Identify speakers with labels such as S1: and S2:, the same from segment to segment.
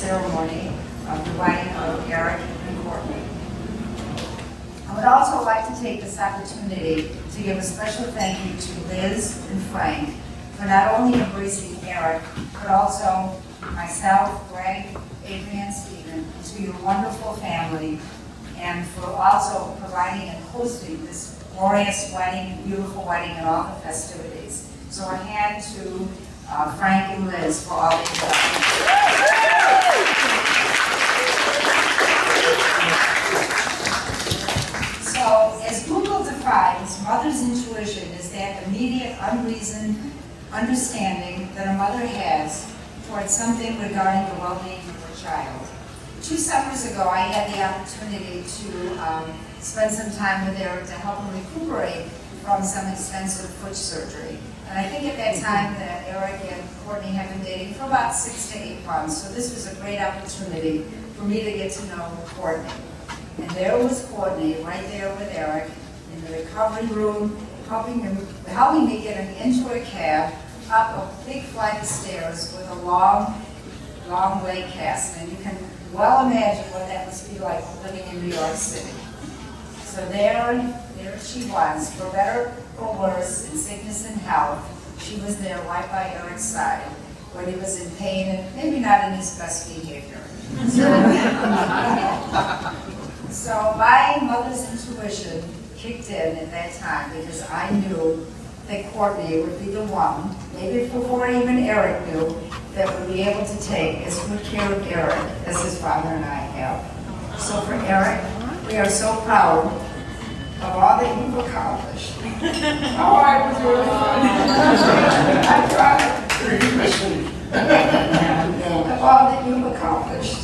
S1: ceremony of the wedding of Erik and Courtney. I would also like to take this opportunity to give a special thank you to Liz and Frank for not only embracing Erik, but also myself, Greg, Adrian, Stephen, to your wonderful family, and for also providing and hosting this glorious wedding, beautiful wedding, and all the festivities. So a hand to Frank and Liz for all they've done. So, as Google defines, mother's intuition is that immediate, unreasoned understanding that a mother has towards something regarding the well-being of her child. 2 summers ago, I had the opportunity to spend some time with Erik to help him recuperate from some expensive foot surgery. And I think at that time that Erik and Courtney had been dating for about 6 to 8 months. So this was a great opportunity for me to get to know Courtney. And there was Courtney right there with Erik in the recovery room, helping me get him into a cab, up a big flight of stairs with a long leg cast. And you can well imagine what that must be like living in New York City. So there she was, for better or worse, in sickness and health. She was there right by Erik's side when he was in pain and maybe not in his best behavior. So my mother's intuition kicked in at that time because I knew that Courtney would be the one, maybe before even Erik knew, that would be able to take as good care of Erik as his father and I have. So for Erik, we are so proud of all that you've accomplished. Oh, I was really fun. I tried. Of all that you've accomplished,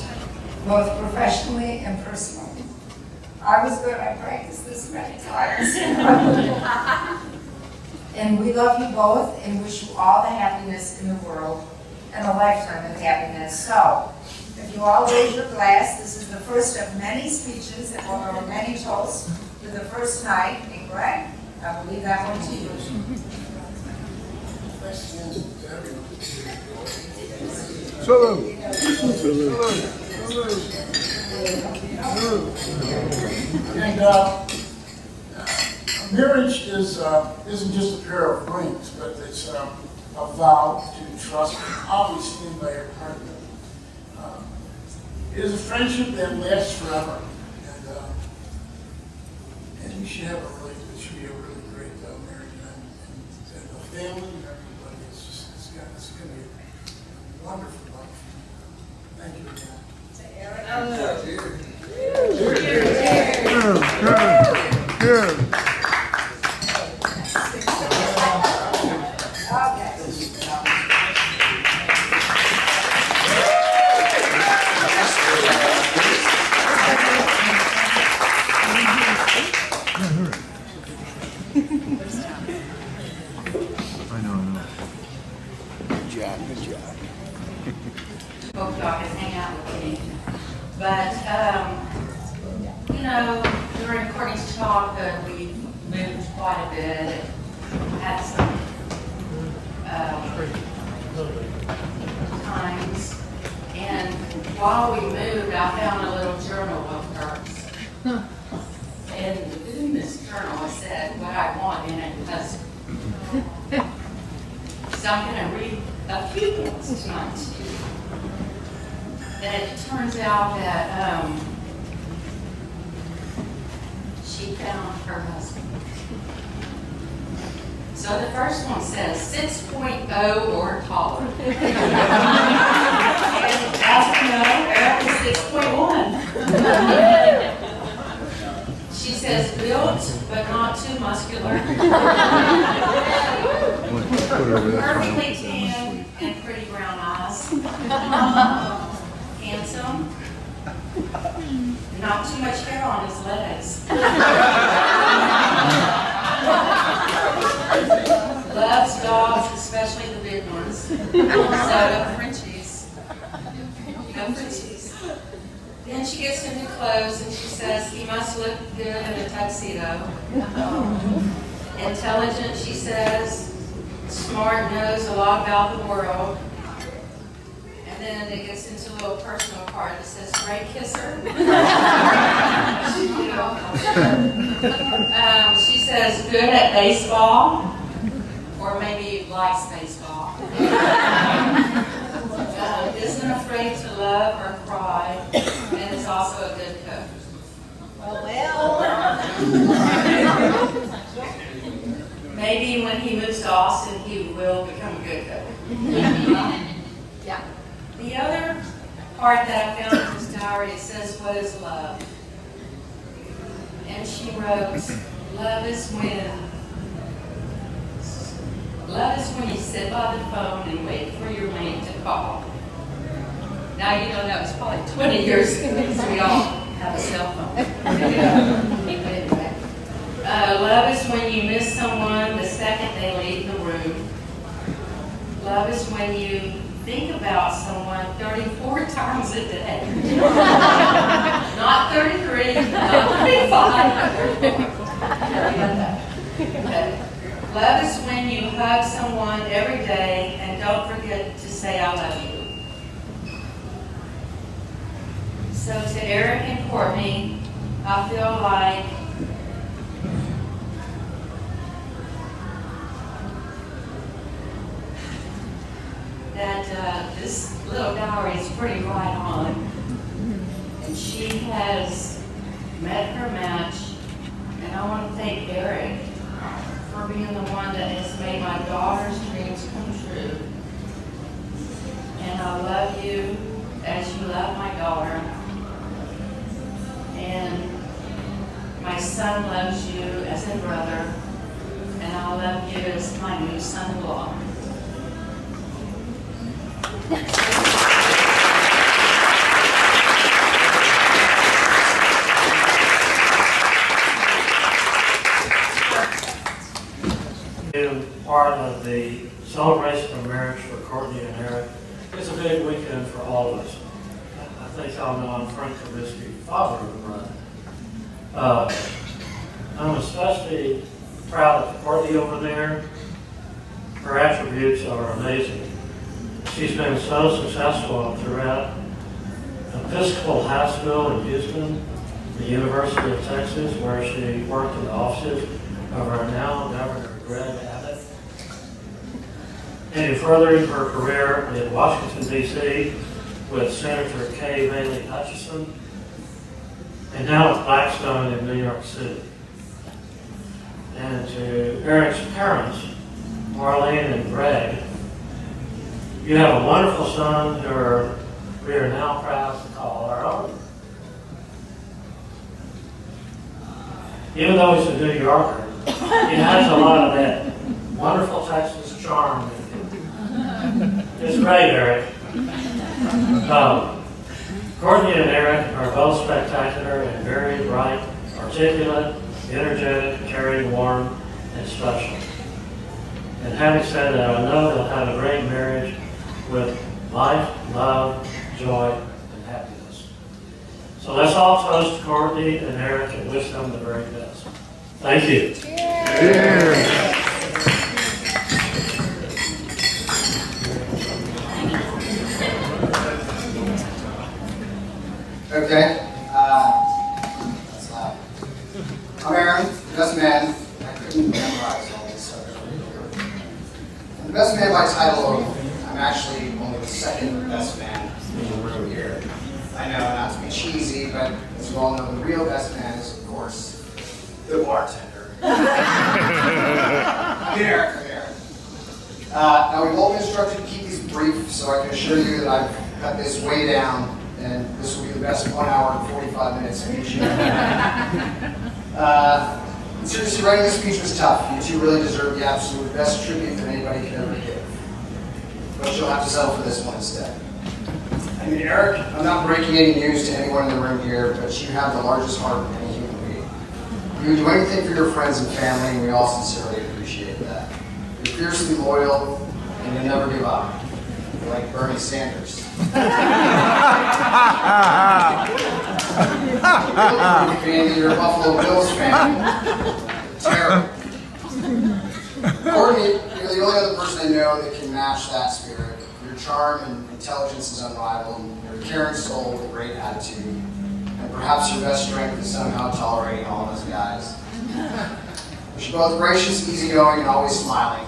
S1: both professionally and personally. I was good. I practiced this many times. And we love you both and wish you all the happiness in the world and a lifetime of happiness. So, if you all raise your glass, this is the first of many speeches or many toasts to the first night. And Greg, I believe that one to you.
S2: And marriage isn't just a pair of rings, but it's a vow to trust and always stand by your partner. It is a friendship that lasts forever, and you should have a really great marriage, and the family and everybody. It's going to be a wonderful life. Thank you again.
S3: Good. I know. Good job.
S4: Hope y'all can hang out with me. But, during Courtney's talk, we moved quite a bit. Had some times. And while we moved, I found a little journal of hers. And in this journal, I said what I want in it because so I'm going to read a few things tonight. And it turns out that she found her husband. So the first one says 6.0 or taller. And as we know, Erik is 6.1. She says built, but not too muscular. Perfectly tan and pretty brown eyes. Handsome. Not too much hair on his legs. Loves dogs, especially the big ones. So go Frenchies. Then she gets into clothes and she says he must look good in a tuxedo. Intelligent, she says. Smart, knows a lot about the world. And then it gets into a little personal part that says, great kisser. She says, good at baseball, or maybe likes baseball. Isn't afraid to love or cry, and is also a good cook. Maybe when he moves to Austin, he will become a good cook. Yeah. The other part that I found in this diary, it says, what is love? And she wrote, love is when you sit by the phone and wait for your mate to call. Now, you know, that was probably 20 years ago, because we all have a cell phone. Anyway. Love is when you miss someone the second they leave the room. Love is when you think about someone 34 times a day. Not 33, not 35, but 34. Okay. Love is when you hug someone every day and don't forget to say I love you. So to Erik and Courtney, I feel like that this little diary is pretty right on. And she has met her match, and I want to thank Erik for being the one that has made my daughter's dreams come true. And I love you as you love my daughter. And my son loves you as a brother, and I love you as my new son-in-law.
S5: Part of the celebration of marriage for Courtney and Erik. It's a big weekend for all of us. I think y'all know I'm Frank Trubisky, father of the bride. I'm especially proud of Courtney over there. Her attributes are amazing. She's been so successful throughout Episcopal High School in Houston, the University of Texas, where she worked in the offices of our now Governor Greg Abbott. And furthering her career in Washington, D.C. with Senator Kay Bailey Hutchison, and now with Blackstone in New York City. And to Erik's parents, Marlene and Greg, you have a wonderful son who we are now proud to call our own. Even though he's a New Yorker, he has a lot of that wonderful Texas charm. It's great, Erik. Courtney and Erik are both spectacular and very bright, articulate, energetic, caring, warm, and special. And having said that, I know they'll have a great marriage with life, love, joy, and happiness. So let's all toast to Courtney and Erik and wish them the very best. Thank you.
S3: Cheers.
S6: Okay, that's loud. I'm Aaron, the best man. I couldn't memorize all this stuff. I'm the best man by title. I'm actually only the second best man in the room here. I know, not to be cheesy, but as you all know, the real best man is, of course, the bartender. Here. Now, we've all been instructed to keep these brief, so I can assure you that I've cut this way down. And this will be the best 1 hour and 45 minutes speech. Seriously, writing this speech was tough. You two really deserve the absolute best tribute that anybody could ever give. But you'll have to settle for this one instead. I mean, Erik, I'm not breaking any news to anyone in the room here, but you have the largest heart of any human being. You would do anything for your friends and family, and we all sincerely appreciate that. You're fiercely loyal, and you'll never give up. You're like Bernie Sanders. You're a Buffalo Bills fan. Terrible. Courtney, you're the only other person I know that can match that spirit. Your charm and intelligence is unrivaled, you're a caring soul with a great attitude, and perhaps your best strength is somehow tolerating all of us guys. You're both gracious, easygoing, and always smiling.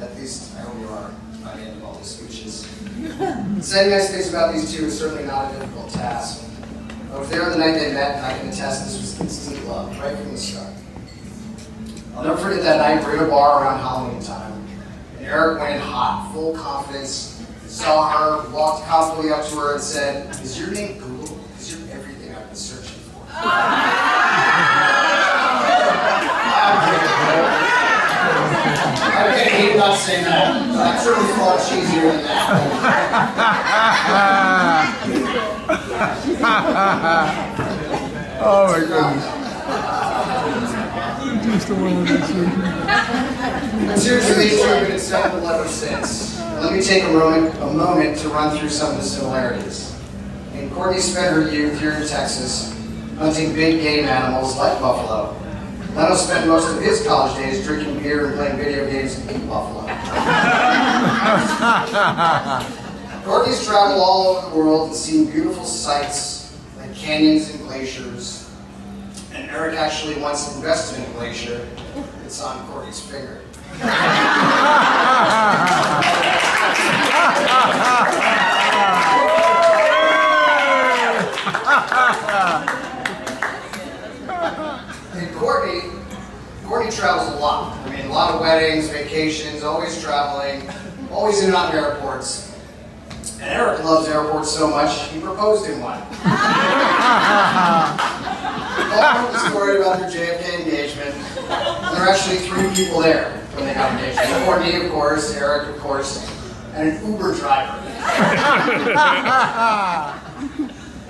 S6: At least, I hope you are by the end of all these speeches. Saying nice things about these two is certainly not a difficult task. I was there on the night they met, and I can attest this was instant love, right from the start. I'll never forget that night. We're in a bar around Halloween time, and Erik went in hot, full confidence, saw her, walked confidently up to her and said, "Is your name Google? Because you're everything I've been searching for." I'm kidding, he did not say that, but I'm sure he's far cheesier than that.
S3: Oh my goodness. Just the one with
S6: But seriously, these two have been inseparable ever since. Let me take a moment to run through some of the similarities. Courtney spent her youth here in Texas hunting big game animals like buffalo. Leno spent most of his college days drinking beer and playing video games in buffalo. Courtney's traveled all over the world and seen beautiful sights like canyons and glaciers. And Erik actually once invested in a glacier. It's on Courtney's finger. And Courtney travels a lot. I mean, a lot of weddings, vacations, always traveling, always in and out of airports. And Erik loves airports so much, he proposed in one. All the story about their JFK engagement. And there were actually 3 people there when they got engaged. Courtney, of course, Erik, of course, and an Uber driver.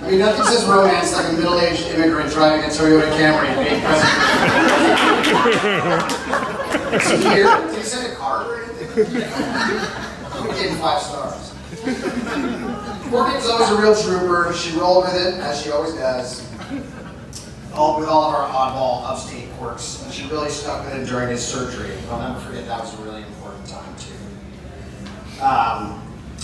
S6: I mean, nothing says romance like a middle-aged immigrant driving a Toyota Camry and being president. Is he here? Did he send a card or anything? We gave him 5 stars. Courtney was always a real trooper. She rolled with it, as she always does, with all of our oddball upstate quirks. And she really stuck with it during his surgery. I'll never forget, that was a really important time, too.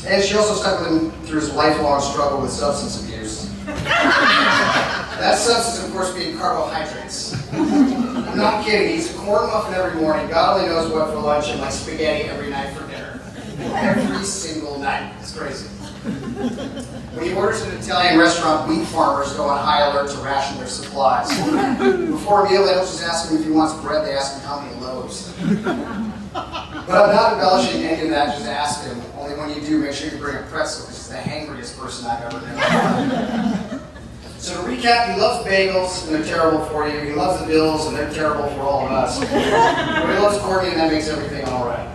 S6: And she also stuck with him through his lifelong struggle with substance abuse. That substance, of course, being carbohydrates. I'm not kidding. He eats a corn muffin every morning, God only knows what for lunch, and like spaghetti every night for dinner. Every single night. It's crazy. When he orders at an Italian restaurant, wheat farmers go on high alert to ration their supplies. Before a meal, they don't just ask him if he wants bread, they ask him how many loaves. But I'm not embellishing any of that, just ask him. Only when you do, make sure you bring a pretzel, because he's the hangriest person I've ever known. So to recap, he loves bagels, and they're terrible for you. He loves the Bills, and they're terrible for all of us. But he loves Courtney, and that makes everything all right.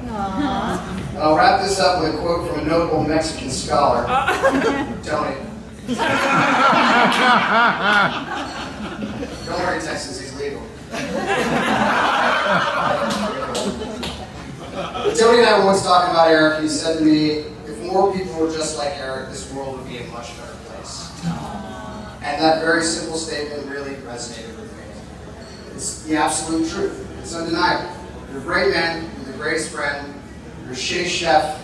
S6: And I'll wrap this up with a quote from a notable Mexican scholar, Tony. Don't worry, Texans, he's legal. Tony and I were once talking about Erik. He said to me, if more people were just like Erik, this world would be a much better place. And that very simple statement really resonated with me. It's the absolute truth. It's undeniable. You're a great man, you're the greatest friend, you're a shitty chef,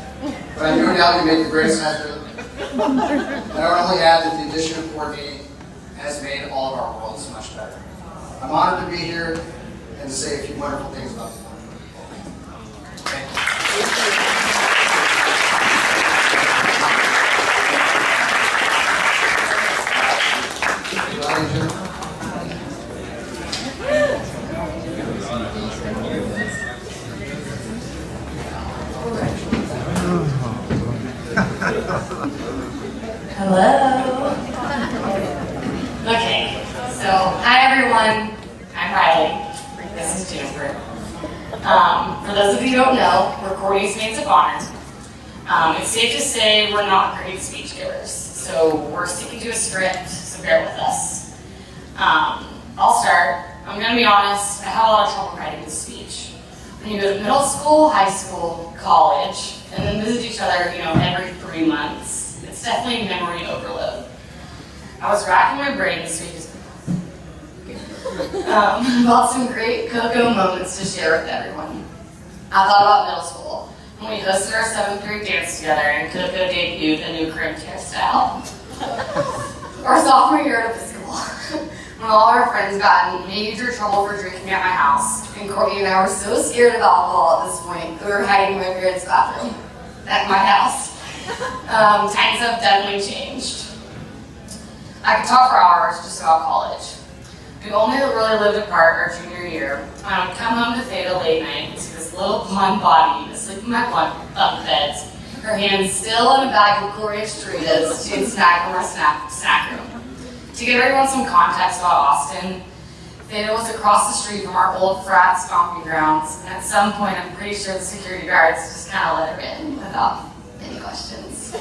S6: but I have no doubt you make the greatest husband. And I would only add that the addition of Courtney has made all of our worlds much better. I'm honored to be here and to say a few wonderful things about this wonderful people. Thank you.
S7: Hello. Okay, so hi everyone. I'm Riley. This is Jennifer. For those of you who don't know, we're Courtney's maids of honor. It's safe to say we're not great speech givers, so we're sticking to a script, so bear with us. I'll start. I'm going to be honest, I had a lot of trouble writing this speech. When you go to middle school, high school, college, and then visit each other, every 3 months, it's definitely memory overload. I was racking my brain this week about some great cocoa moments to share with everyone. I thought about middle school, when we hosted our 7th grade dance together and Coco debuted a new crimped hairstyle. Our sophomore year at Episcopal, when all our friends got in major trouble for drinking at my house, and Courtney and I were so scared of alcohol at this point that we were hiding in my parents' bathroom at my house. Times have definitely changed. I could talk for hours just about college. We only really lived apart our junior year. I would come home to Theta late night and see this little blonde body asleep in my bunk beds, her hands still in a bag of glorious Doritos she'd snagged from our snack room. To give everyone some context about Austin, Theta was across the street from our old frat stomping grounds, and at some point I'm pretty sure the security guards just kind of let her in without any questions.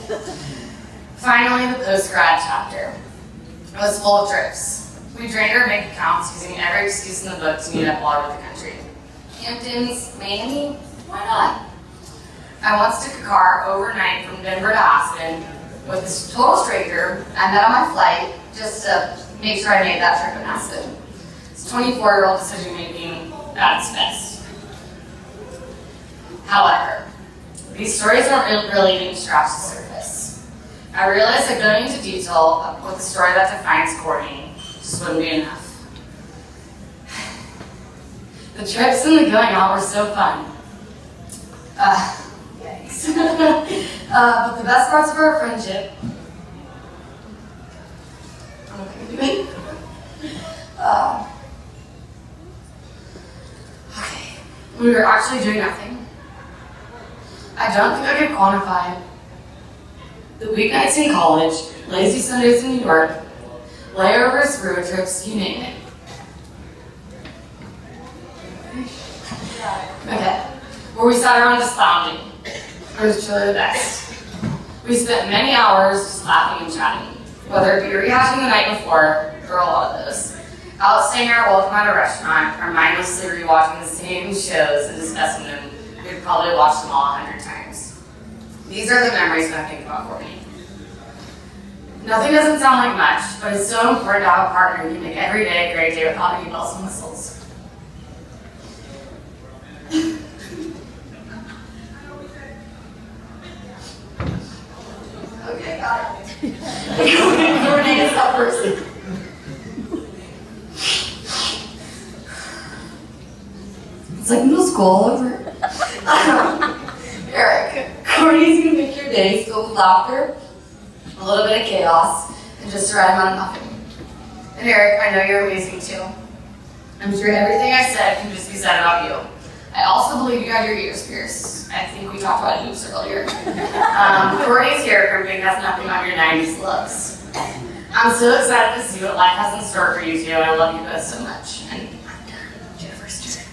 S7: Finally, the post-grad chapter. It was full of trips. We drained our bank accounts using every excuse in the book to meet up all over the country. Hamptons, Miami, why not? I once took a car overnight from Denver to Aspen with this total stranger I met on my flight just to make sure I made that trip in Aspen. It's 24-year-old decision making at its best. However, these stories aren't really even scratch the surface. I realized that going into detail with the story that defines Courtney just wouldn't be enough. The trips and the going out were so fun. Yikes. But the best parts of our friendship. Okay. We were actually doing nothing. I don't think I could quantify the weeknights in college, lazy Sundays in New York, layovers, road trips, you name it. Okay. Where we sat around just lounging. It was truly the best. We spent many hours just laughing and chatting, whether it be rehashing the night before, or a lot of those. Out staying our welcome at a restaurant, or mindlessly rewatching the same shows and discussing them. We'd probably watched them all 100 times. These are the memories when I think about Courtney. Nothing doesn't sound like much, but it's so important to have a partner who can make every day a great day without any bells and whistles. Okay, got it. Courtney is that person. It's like middle school all over. Erik, Courtney's gonna make your day filled with laughter, a little bit of chaos, and just a right amount of nothing. And Erik, I know you're amazing too. I'm sure everything I said can just be said about you. I also believe you have your ears pierced. I think we talked about hoops earlier. Courtney's hair crimping has nothing on your 90s looks. I'm so excited to see what life has in store for you two. I love you both so much. And I'm done. Jennifer's turn.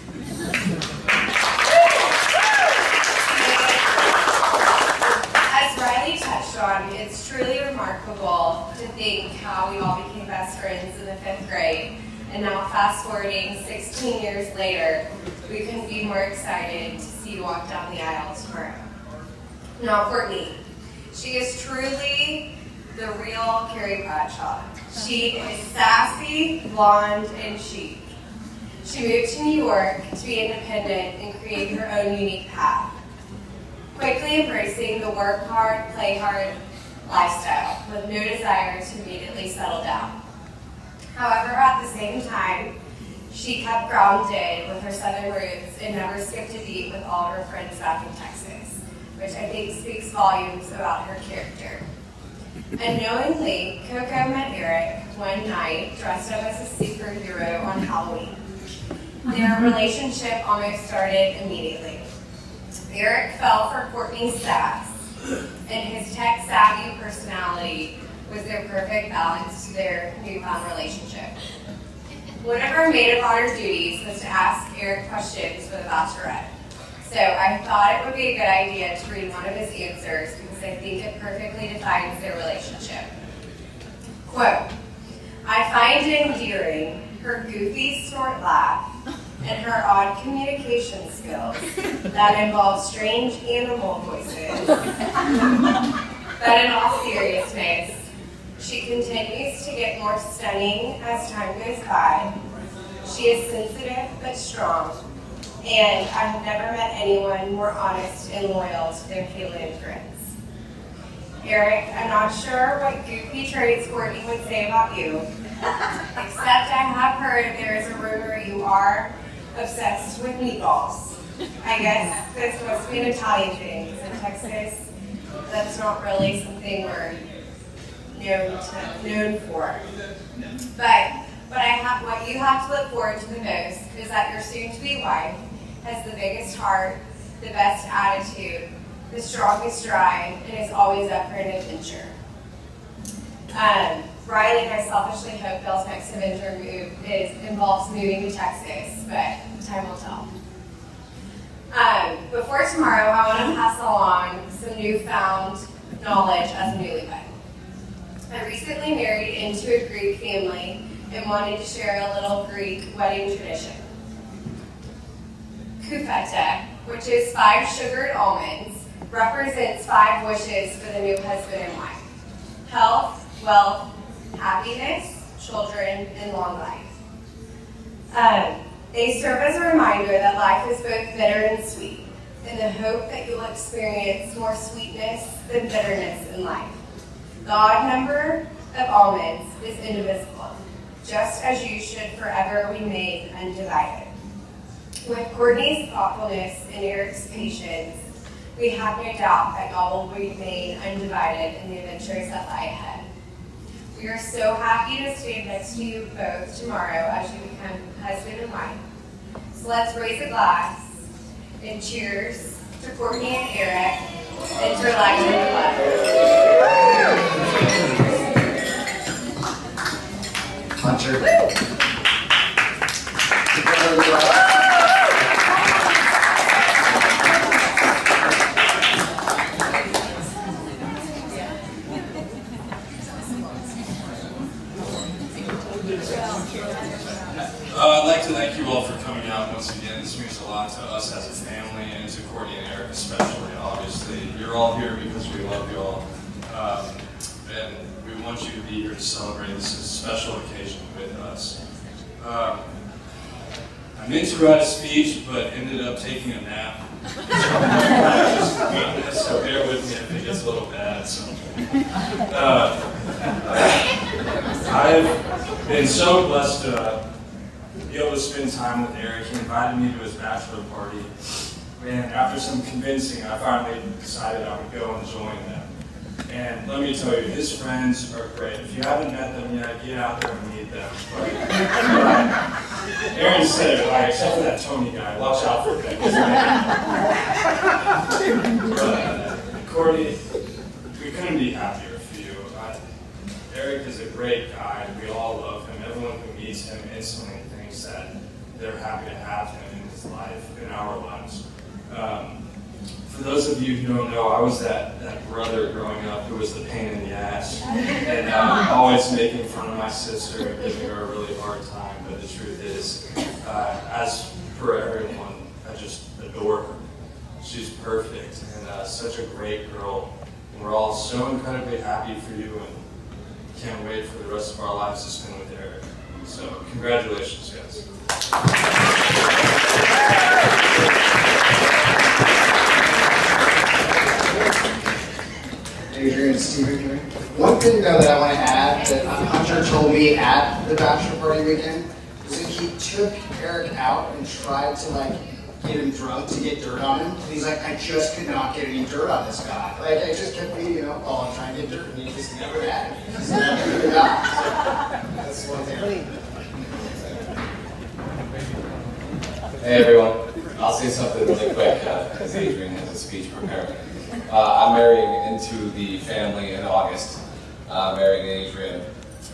S8: As Riley touched on, it's truly remarkable to think how we all became best friends in the 5th grade. And now fast forwarding 16 years later, we couldn't be more excited to see you walk down the aisle tomorrow. Now Courtney, she is truly the real Carrie Bradshaw. She is sassy, blonde, and chic. She moved to New York to be independent and create her own unique path, quickly embracing the work hard, play hard lifestyle with no desire to immediately settle down. However, at the same time, she kept grounded with her Southern roots and never skipped a beat with all of her friends back in Texas, which I think speaks volumes about her character. Unknowingly, Coco met Erik one night dressed up as a superhero on Halloween. Their relationship almost started immediately. Erik fell for Courtney's sass, and his tech-savvy personality was their perfect balance to their newfound relationship. One of our maid of honor duties was to ask Erik questions for the bachelorette. So I thought it would be a good idea to read one of his answers because I think it perfectly defines their relationship. Quote, "I find it endearing her goofy snort laugh and her odd communication skills that involve strange animal voices. But in all seriousness, she continues to get more stunning as time goes by. She is sensitive but strong, and I have never met anyone more honest and loyal to their family and friends. Erik, I'm not sure what goofy traits Courtney would say about you, except I have heard there is a rumor you are obsessed with meatballs. I guess this must be an Italian thing, because in Texas, that's not really something we're known for. But what you have to look forward to the most is that your soon-to-be wife has the biggest heart, the best attitude, the strongest drive, and is always up for an adventure. Riley and I selfishly hope Bill's next adventure move involves moving to Texas, but time will tell. Before tomorrow, I want to pass along some newfound knowledge as a newlywed. I recently married into a Greek family and wanted to share a little Greek wedding tradition. Koufeta, which is 5 sugared almonds, represents 5 wishes for the new husband and wife: health, wealth, happiness, children, and long life. They serve as a reminder that life is both bitter and sweet, in the hope that you'll experience more sweetness than bitterness in life. The odd number of almonds is indivisible, just as you should forever remain undivided. With Courtney's thoughtfulness and Erik's patience, we have no doubt that y'all will remain undivided in the adventures that lie ahead. We are so happy to stand next to you both tomorrow as you become husband and wife. So let's raise a glass and cheers to Courtney and Erik and to life and love.
S6: Hunter.
S9: I'd like to thank you all for coming out once again. This means a lot to us as a family and to Courtney and Erik especially, obviously. You're all here because we love you all. And we want you to be here to celebrate this special occasion with us. I meant to write a speech, but ended up taking a nap. So bear with me if it gets a little bad. I've been so blessed to be able to spend time with Erik. He invited me to his bachelor party, and after some convincing, I finally decided I would go and join them. And let me tell you, his friends are great. If you haven't met them yet, get out there and meet them. But Aaron said it right, except for that Tony guy. Watch out for him. Courtney, we couldn't be happier for you. Erik is a great guy. We all love him. Everyone who meets him instantly thinks that they're happy to have him in his life, in our lives. For those of you who don't know, I was that brother growing up who was the pain in the ass, and always making fun of my sister and giving her a really hard time. But the truth is, as per everyone, I just adore her. She's perfect and such a great girl. And we're all so incredibly happy for you and can't wait for the rest of our lives to spend with Erik. So congratulations, guys.
S6: Adrian and Stephen here. One thing though that I want to add that Hunter told me at the bachelor party weekend was that he took Erik out and tried to get him drunk to get dirt on him. And he's like, I just could not get any dirt on this guy. I just kept being, oh, I'm trying to get dirt, and he just never had it. He just never got it. That's one thing.
S10: Hey everyone, I'll say something really quick because Adrian has a speech prepared. I'm marrying into the family in August, marrying Adrian,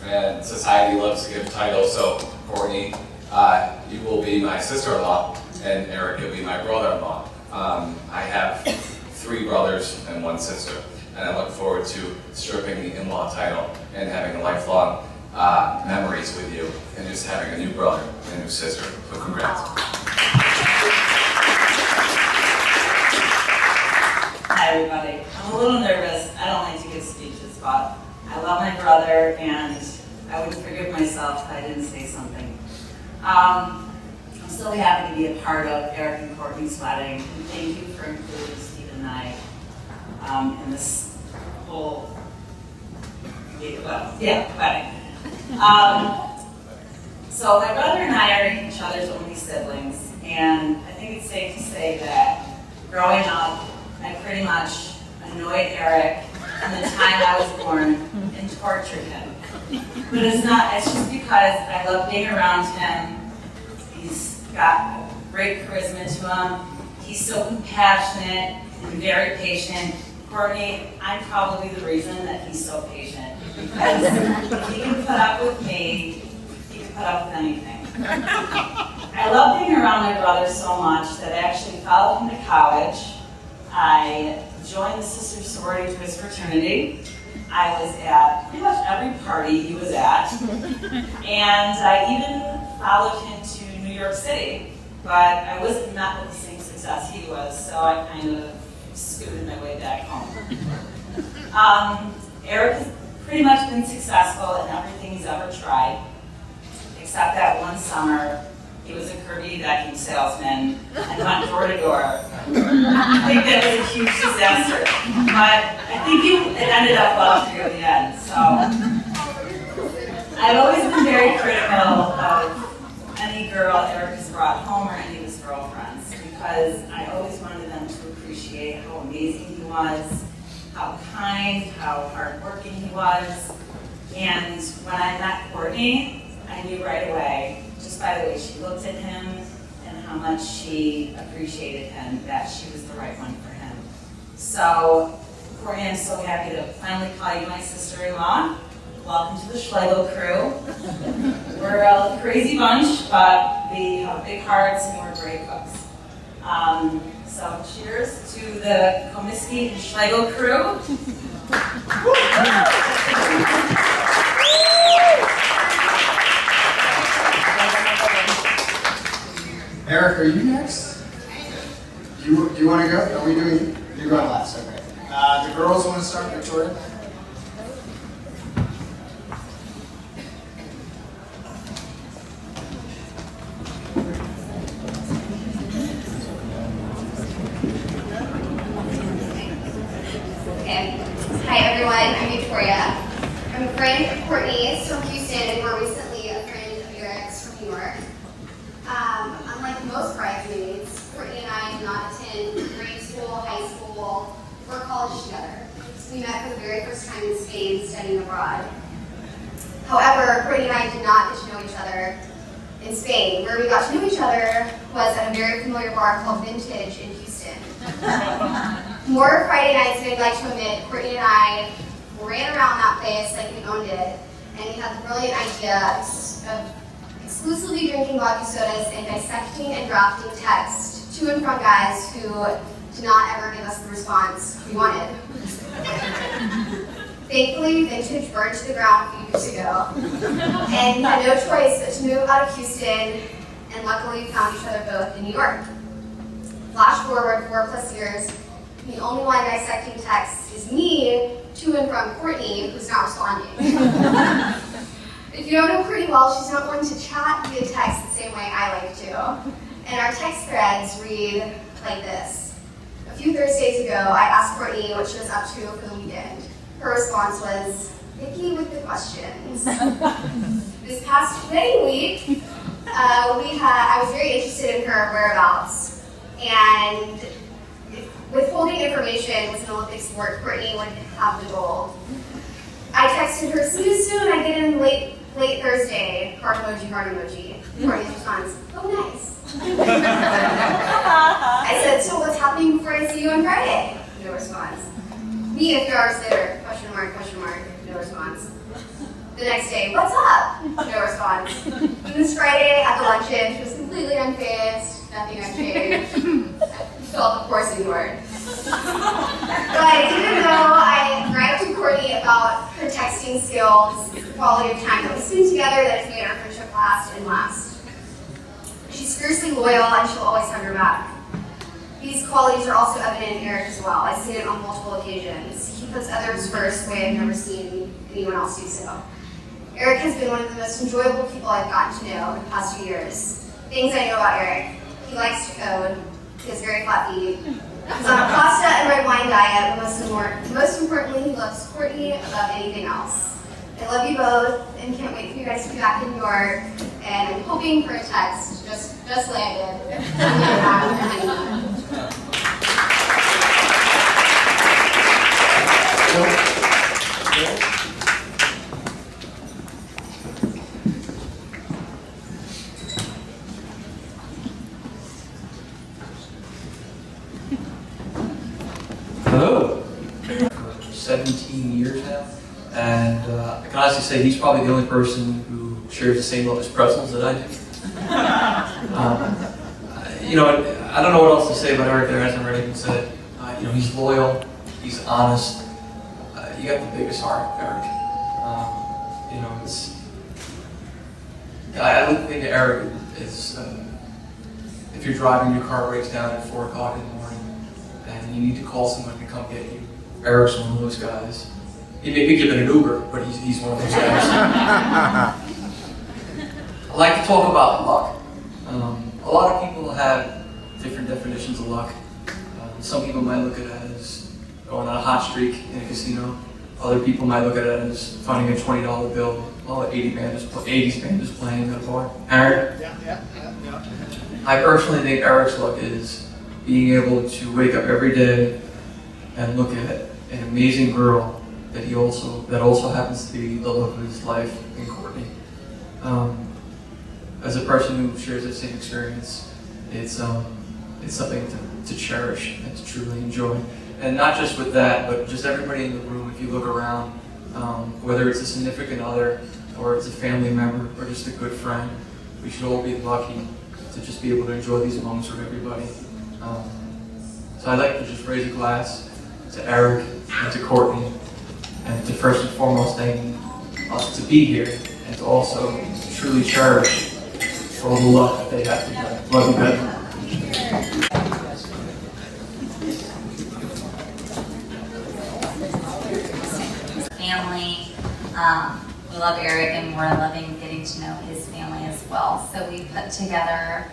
S10: and society loves to give titles, so Courtney, you will be my sister-in-law, and Erik will be my brother-in-law. I have 3 brothers and 1 sister, and I look forward to stripping the in-law title and having lifelong memories with you, and just having a new brother and a new sister, so congrats.
S11: Hi everybody. I'm a little nervous. I don't like to give speeches, but I love my brother and I would forgive myself if I didn't say something. I'm so happy to be a part of Erik and Courtney's wedding, and thank you for including Steve and I in this whole wedding. So my brother and I are each other's only siblings, and I think it's safe to say that growing up, I pretty much annoyed Erik from the time I was born and tortured him. But it's just because I love being around him. He's got great charisma to him. He's so compassionate and very patient. Courtney, I'm probably the reason that he's so patient, because if he can put up with me, he can put up with anything. I love being around my brother so much that I actually followed him to college. I joined the sister sorority to his fraternity. I was at pretty much every party he was at. And I even followed him to New York City, but I wasn't met with the same success he was, so I kind of scooted my way back home. Erik has pretty much been successful in everything he's ever tried, except that one summer, he was a Kirby vacuum salesman and went door to door. I think that was a huge disaster, but I think it ended up well through the end. So I've always been very critical of any girl Erik has brought home or any of his girlfriends, because I always wanted them to appreciate how amazing he was, how kind, how hardworking he was. And when I met Courtney, I knew right away, just by the way she looked at him and how much she appreciated him, that she was the right one for him. So, Courtney, I'm so happy to finally call you my sister-in-law. Welcome to the Schlegel crew. We're a crazy bunch, but we have big hearts and we're great cooks. So cheers to the Comiskey and Schlegel crew.
S6: Erik, are you next? Do you want to go? Are we doing? You're going last. Okay. The girls want to start. Victoria.
S12: Okay. Hi everyone, I'm Victoria. I'm a friend of Courtney's from Houston and more recently a friend of Erik's from New York. Unlike most bridesmaids, Courtney and I did not attend grade school, high school, or college together. We met for the very first time in Spain studying abroad. However, Courtney and I did not get to know each other in Spain. Where we got to know each other was at a very familiar bar called Vintage in Houston. More Friday nights than I'd like to admit, Courtney and I ran around that place like we owned it, and we had the brilliant idea of exclusively drinking vodka sodas and dissecting and drafting text to and from guys who did not ever give us the response we wanted. Thankfully, Vintage burned to the ground a few years ago, and we had no choice but to move out of Houston, and luckily we found each other both in New York. Flash forward 4+ years, the only one dissecting texts is me to and from Courtney, who's not responding. If you don't know Courtney well, she's not one to chat via text the same way I like to. And our text threads read like this. A few Thursdays ago, I asked Courtney what she was up to for the weekend. Her response was, "Picky with the questions." This past wedding week, I was very interested in her whereabouts. And withholding information was an Olympic sport. Courtney would have the gold. I texted her, "See you soon. I get in late Thursday." Heart emoji, heart emoji. Courtney's response, "Oh, nice." I said, "So what's happening before I see you on Friday?" No response. Me a few hours later, question mark, no response. The next day, "What's up?" No response. And this Friday at the luncheon, she was completely unfazed, nothing had changed. Felt, of course, ignored. But even though I bragged to Courtney about her texting skills, the quality of time that we spent together that has made our friendship last and last. She's fiercely loyal and she'll always have your back. These qualities are also evident in Erik as well. I've seen it on multiple occasions. He puts others first the way I've never seen anyone else do so. Erik has been one of the most enjoyable people I've gotten to know in the past few years. Things I know about Erik. He likes to code. He has very flat feet. He's on a pasta and red wine diet, but most importantly, he loves Courtney above anything else. I love you both and can't wait for you guys to be back in New York. And I'm hoping for a text. Just landed.
S13: Hello. 17 years now, and I can honestly say he's probably the only person who shares the same love as pretzels that I do. You know, I don't know what else to say about Erik there hasn't already been said. You know, he's loyal, he's honest. You got the biggest heart, Erik. You know, I would think that Erik is, if you're driving, your car breaks down at 4 o'clock in the morning, and you need to call someone to come get you. Erik's one of those guys. He may be given an Uber, but he's one of those guys. I like to talk about luck. A lot of people have different definitions of luck. Some people might look at it as going on a hot streak in a casino. Other people might look at it as finding a $20 bill while an 80s band is playing at a bar. Aaron? Yeah. I personally think Erik's luck is being able to wake up every day and look at an amazing girl that also happens to be the love of his life in Courtney. As a person who shares that same experience, it's something to cherish and to truly enjoy. And not just with that, but just everybody in the room, if you look around, whether it's a significant other, or it's a family member, or just a good friend, we should all be lucky to just be able to enjoy these moments with everybody. So I'd like to just raise a glass to Erik and to Courtney, and to first and foremost thank us to be here, and to also truly cherish for all the luck that they have together. Love you guys.
S11: Family. We love Erik and we're loving getting to know his family as well. So we put together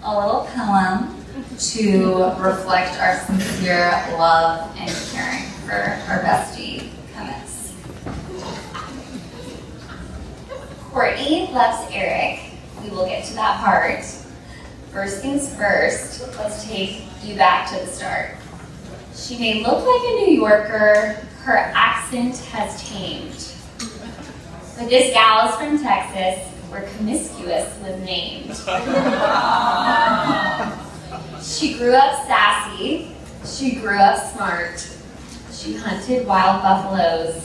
S11: a little poem to reflect our sincere love and caring for our bestie, Cummins. Courtney loves Erik. We will get to that part. First things first, let's take you back to the start. She may look like a New Yorker, her accent has tamed. But this gal is from Texas, where promiscuous was named. She grew up sassy, she grew up smart. She hunted wild buffaloes,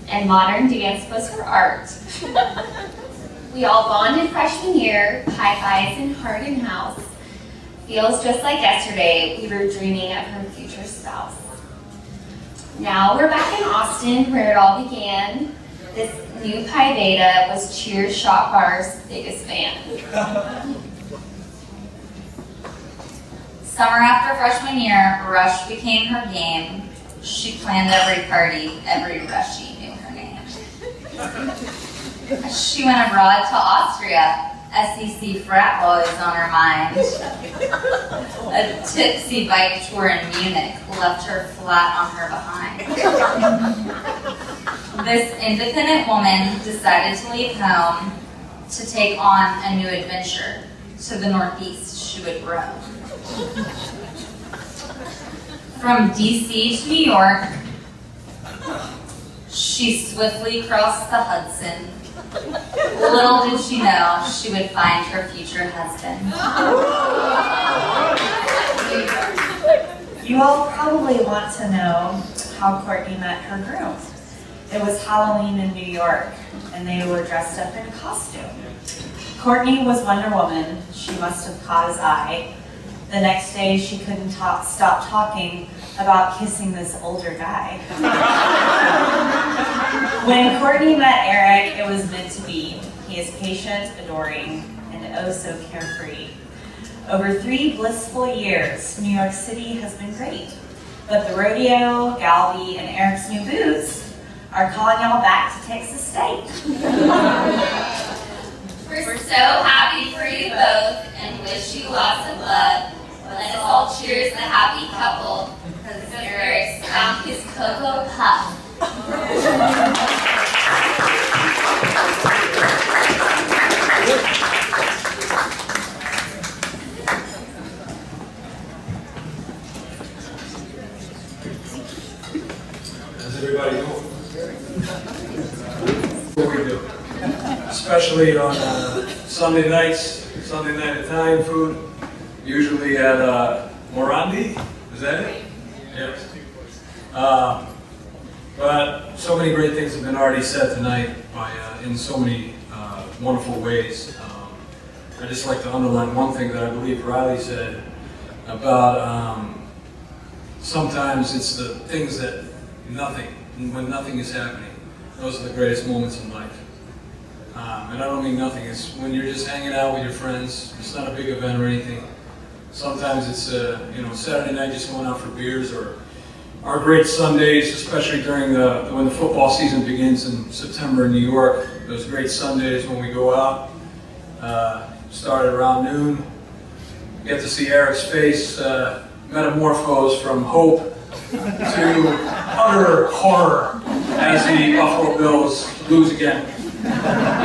S11: and modern dance was her art. We all bonded freshman year, high-fives in Hardin House. Feels just like yesterday, we were dreaming of her future spouse. Now we're back in Austin, where it all began. This new Pi Beta was Cheers Shot Bar's biggest fan. Summer after freshman year, Rush became her game. She planned every party, every Rushy knew her name. She went abroad to Austria. SEC frat boys on her mind. A tipsy bike tour in Munich left her flat on her behind. This independent woman decided to leave home to take on a new adventure. To the Northeast she would roam. From DC to New York, she swiftly crossed the Hudson. Little did she know she would find her future husband.
S14: You all probably want to know how Courtney met her groom. It was Halloween in New York, and they were dressed up in costume. Courtney was Wonder Woman. She must have caught his eye. The next day, she couldn't stop talking about kissing this older guy. When Courtney met Erik, it was meant to be. He is patient, adoring, and oh so carefree. Over 3 blissful years, New York City has been great. But the rodeo, Galby, and Erik's new boots are calling y'all back to Texas State.
S11: We're so happy for you both, and
S8: wish you lots of love. Let us all cheers the happy couple, because Eric's found his Cocoa Puff.
S15: How's everybody doing? What we do, especially on Sunday nights, Sunday night Italian food, usually at Morandi. Is that it? Yes. But so many great things have been already said tonight by in so many wonderful ways. I just like to underline one thing that I believe Riley said about sometimes it's the things that when nothing is happening, those are the greatest moments in life. And I don't mean nothing, it's when you're just hanging out with your friends, it's not a big event or anything. Sometimes it's Saturday night just going out for beers, or our great Sundays, especially during when the football season begins in September in New York. Those great Sundays when we go out, start at around noon, get to see Eric's face metamorphose from hope to utter horror as the Buffalo Bills lose again,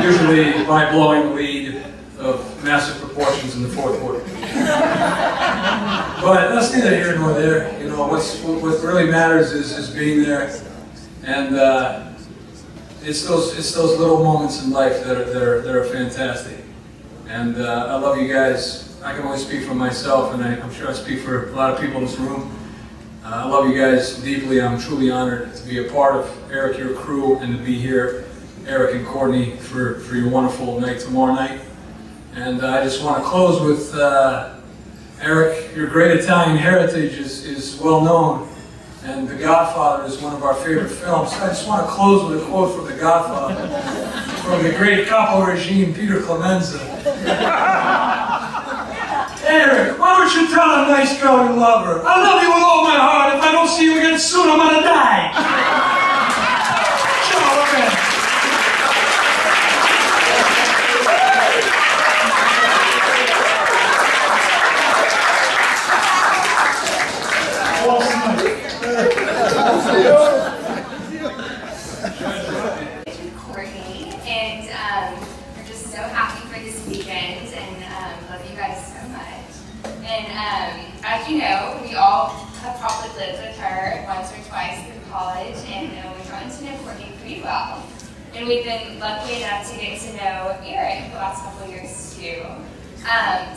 S15: usually by blowing a lead of massive proportions in the fourth quarter. But that's neither here nor there. You know, what really matters is being there, and it's those little moments in life that are fantastic. And I love you guys. I can only speak for myself, and I'm sure I speak for a lot of people in this room. I love you guys deeply. I'm truly honored to be a part of Eric, your crew, and to be here, Erik and Courtney, for your wonderful night tomorrow night. And I just want to close with Erik, your great Italian heritage is well known, and The Godfather is one of our favorite films. So I just want to close with a quote from The Godfather, from the great capo regime, Peter Clemenza. Erik, why don't you tell a nice girl you love her? I love you with all my heart. If I don't see you again soon, I'm gonna die. Ciao, okay.
S8: Courtney, and we're just so happy for this weekend, and love you guys so much. And as you know, we all have probably lived with her once or twice through college, and we've gotten to know Courtney pretty well. And we've been lucky enough to get to know Erik the last couple of years too.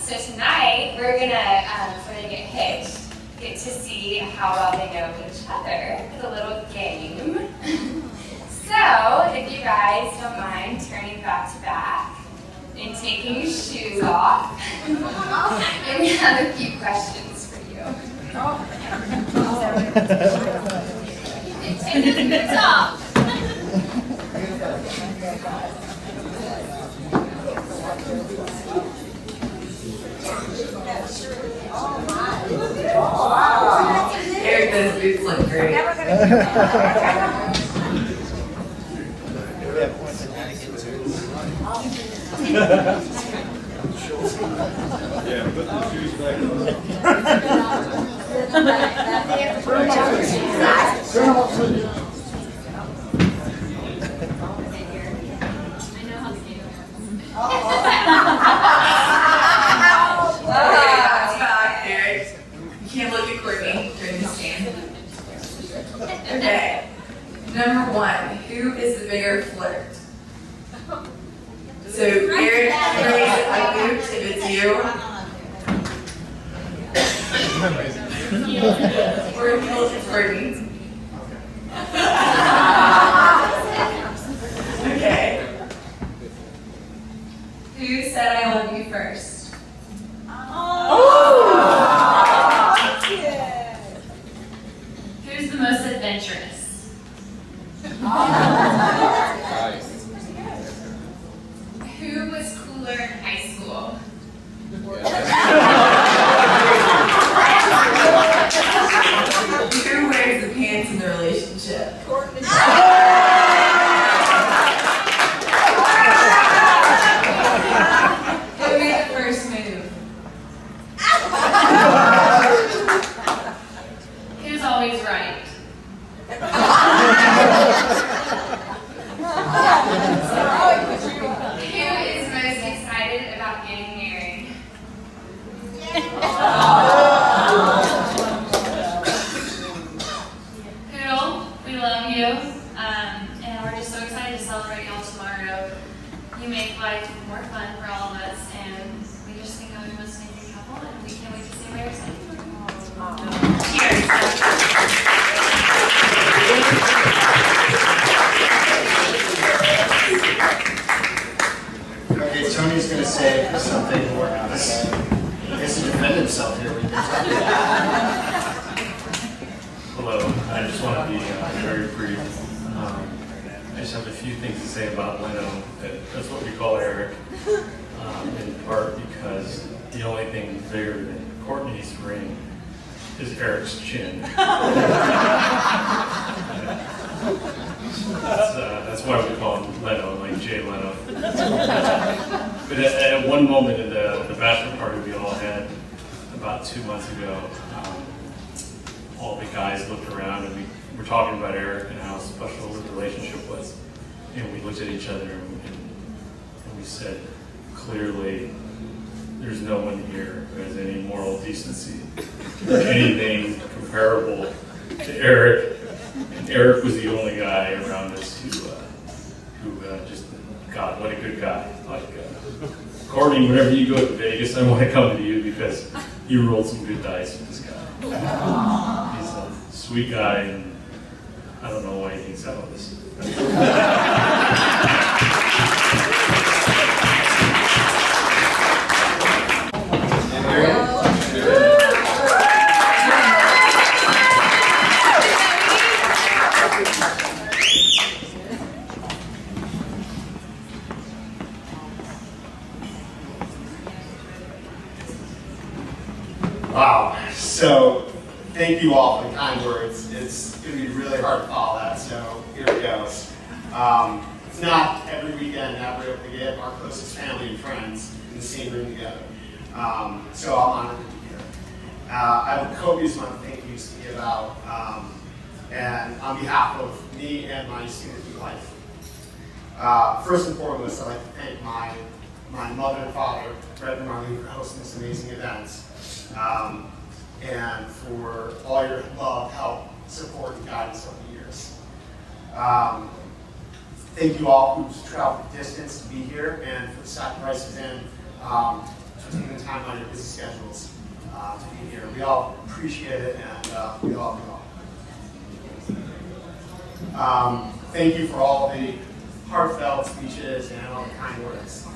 S8: So tonight we're gonna, before they get hitched, get to see how well they know each other with a little game. So, if you guys don't mind turning back to back and taking your shoes off, and we have a few questions for you. Take your boots off.
S16: Erik, those boots look great.
S3: Yeah, put the shoes back
S16: Erik, you can't look at Courtney during this game. Okay, number one, who is the bigger flirt? So Erik, raise a boot if it's you. Or if it's Courtney. Okay. Who said I love you first?
S7: Who's the most adventurous?
S8: Who was cooler in high school?
S16: Who wears the pants in the relationship? Who made the first move?
S17: You make life more fun for all of us, and we just think you're the most amazing couple, and we can't wait to see where you're going. Cheers.
S6: Okay, Tony's going to say something more. I guess he defended himself here.
S18: Hello, I just want to be very brief. I just have a few things to say about Leno. That's what we call Eric, in part because the only thing bigger than Courtney's ring is Eric's chin. That's why we call him Leno, like Jay Leno. But at one moment in the bachelor party we all had about 2 months ago, all the guys looked around and we were talking about Eric and how special the relationship was. And we looked at each other and we said, clearly, there's no one here who has any moral decency or anything comparable to Eric. And Eric was the only guy around us who just, God, what a good guy. Like, Courtney, whenever you go to Vegas, I want to come to you because you rolled some good dice with this guy. He's a sweet guy, and I don't know why he thinks that of us.
S19: Wow. So, thank you all for the kind words. It's going to be really hard to follow that, so here it goes. It's not every weekend that we're able to get our closest family and friends in the same room together. So I'm honored to be here. I have a copious amount of thank yous to give out, and on behalf of me and my student life. First and foremost, I'd like to thank my mother and father, Fred and Marlene, for hosting this amazing event. And for all your love, help, support, and guidance over the years. Thank you all who've traveled the distance to be here and for the sacrifices and for taking the time out of your busy schedules to be here. We all appreciate it, and we all know. Thank you for all the heartfelt speeches and all the kind words.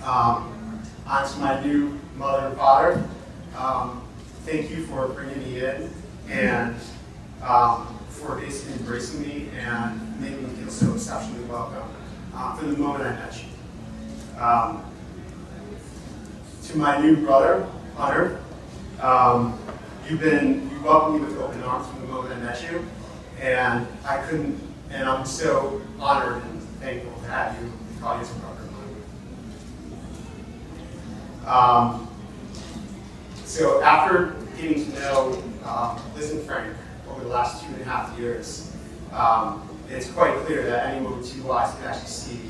S19: On to my new mother and father. Thank you for bringing me in and for basically embracing me and making me feel so exceptionally welcome from the moment I met you. To my new brother, Hunter, you welcomed me with open arms from the moment I met you, and I'm so honored and thankful to have you call you as a brother of mine. So after getting to know Liz and Frank over the last 2.5 years, it's quite clear that anyone with two eyes can actually see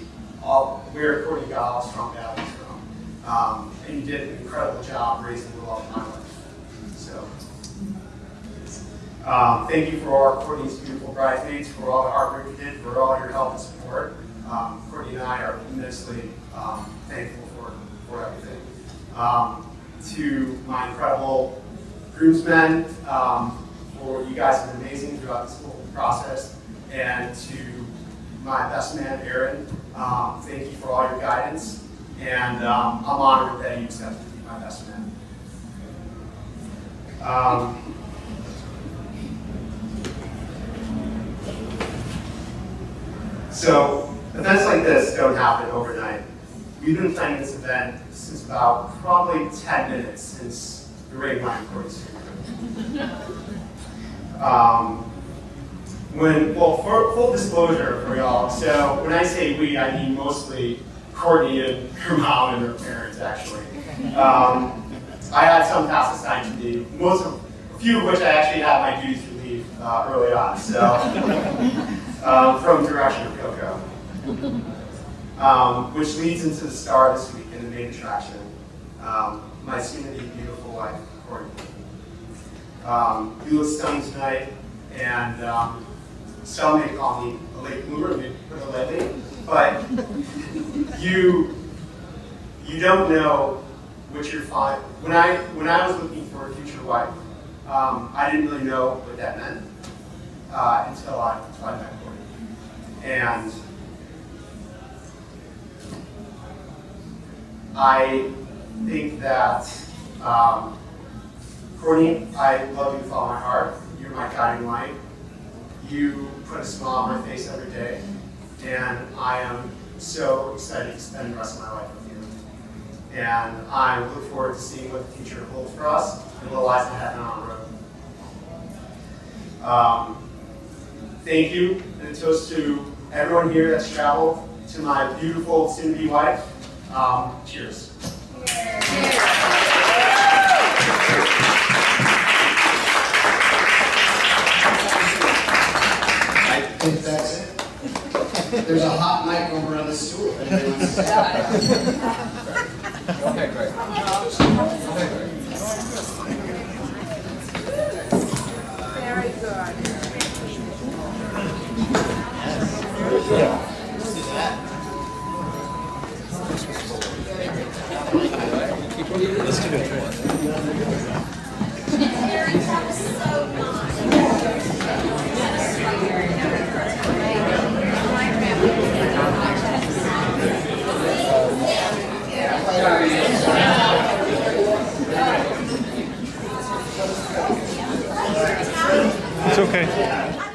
S19: where Courtney got all strong values from. And you did an incredible job raising the love of my life. So, thank you for all Courtney's beautiful bridesmaids, for all the hard work you did, for all your help and support. Courtney and I are immensely thankful for everything. To my incredible groomsmen, for you guys have been amazing throughout this whole process, and to my best man, Aaron, thank you for all your guidance, and I'm honored that you accepted to be my best man. So events like this don't happen overnight. We've been planning this event since about probably 10 minutes since the raid line course. For full disclosure for y'all, so when I say we, I mean mostly Courtney and her mom and her parents, actually. I had some tasks assigned to me, a few of which I actually had my duties relieved early on, so from direction of Coco. Which leads into the star this week in the main attraction, my soon-to-be beautiful wife, Courtney. You look stunning tonight, and some may call me a late bloomer, maybe put a late, but you don't know what you're finding. When I was looking for a future wife, I didn't really know what that meant until I met Courtney. And I think that Courtney, I love you with all my heart. You're my guiding light. You put a smile on my face every day, and I am so excited to spend the rest of my life with you. And I look forward to seeing what the future holds for us and what lies ahead on the road. Thank you, and a toast to everyone here that's traveled, to my beautiful soon-to-be wife. Cheers.
S6: I think that's it. There's a hot mic over on the stool. If anybody wants to say
S10: Okay, great.
S16: Very good.
S3: Let's give it a try. It's okay.